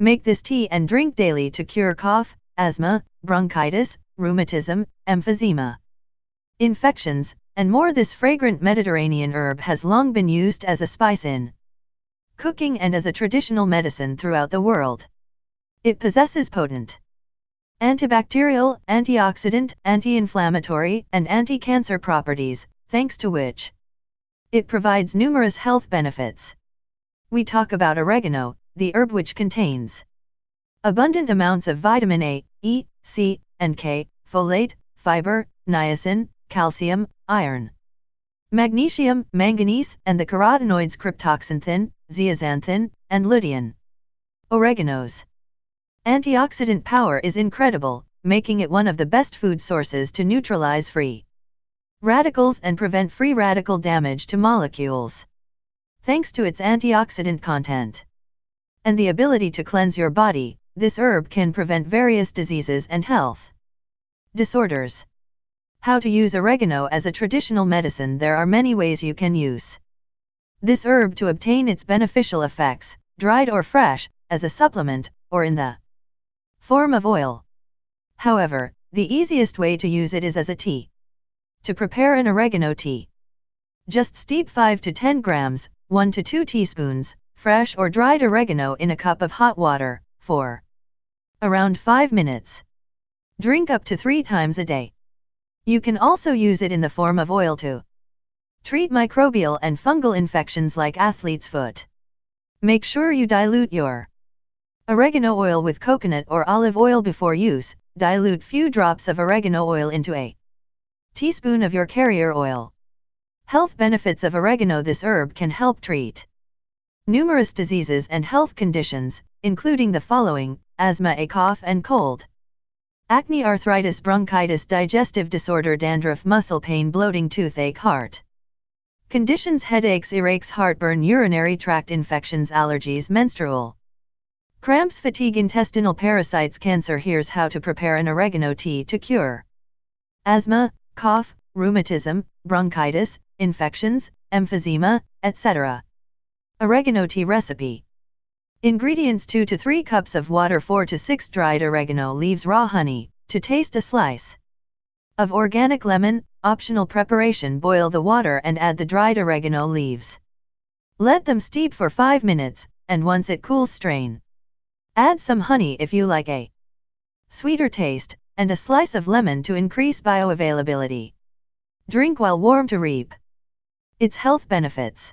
Make this tea and drink daily to cure cough, asthma, bronchitis, rheumatism, emphysema, infections, and more. This fragrant Mediterranean herb has long been used as a spice in cooking and as a traditional medicine throughout the world. It possesses potent antibacterial, antioxidant, anti-inflammatory, and anti-cancer properties, thanks to which it provides numerous health benefits. We talk about oregano, the herb which contains abundant amounts of vitamin A, E, C, and K, folate, fiber, niacin, calcium, iron, magnesium, manganese, and the carotenoids cryptoxanthin, zeaxanthin, and lutein. Oregano's antioxidant power is incredible, making it one of the best food sources to neutralize free radicals and prevent free radical damage to molecules. Thanks to its antioxidant content and the ability to cleanse your body, this herb can prevent various diseases and health disorders. How to use oregano as a traditional medicine? There are many ways you can use this herb to obtain its beneficial effects, dried or fresh, as a supplement, or in the form of oil. However, the easiest way to use it is as a tea. To prepare an oregano tea, just steep 5 to 10 grams, 1 to 2 teaspoons, fresh or dried oregano in a cup of hot water, for around 5 minutes. Drink up to 3 times a day. You can also use it in the form of oil to treat microbial and fungal infections like athlete's foot. Make sure you dilute your oregano oil with coconut or olive oil before use. Dilute few drops of oregano oil into a teaspoon of your carrier oil. Health benefits of oregano. This herb can help treat numerous diseases and health conditions, including the following: asthma, a cough and cold, acne, arthritis, bronchitis, digestive disorder, dandruff, muscle pain, bloating, toothache, heart conditions, headaches, earaches, heartburn, urinary tract infections, allergies, menstrual cramps, fatigue, intestinal parasites, cancer. Here's how to prepare an oregano tea to cure asthma, cough, rheumatism, bronchitis, infections, emphysema, etc. Oregano tea recipe. Ingredients: 2 to 3 cups of water, 4 to 6 dried oregano leaves, raw honey, to taste, a slice of organic lemon. Optional preparation: boil the water and add the dried oregano leaves. Let them steep for 5 minutes, and once it cools, strain. Add some honey if you like a sweeter taste, and a slice of lemon to increase bioavailability. Drink while warm to reap its health benefits.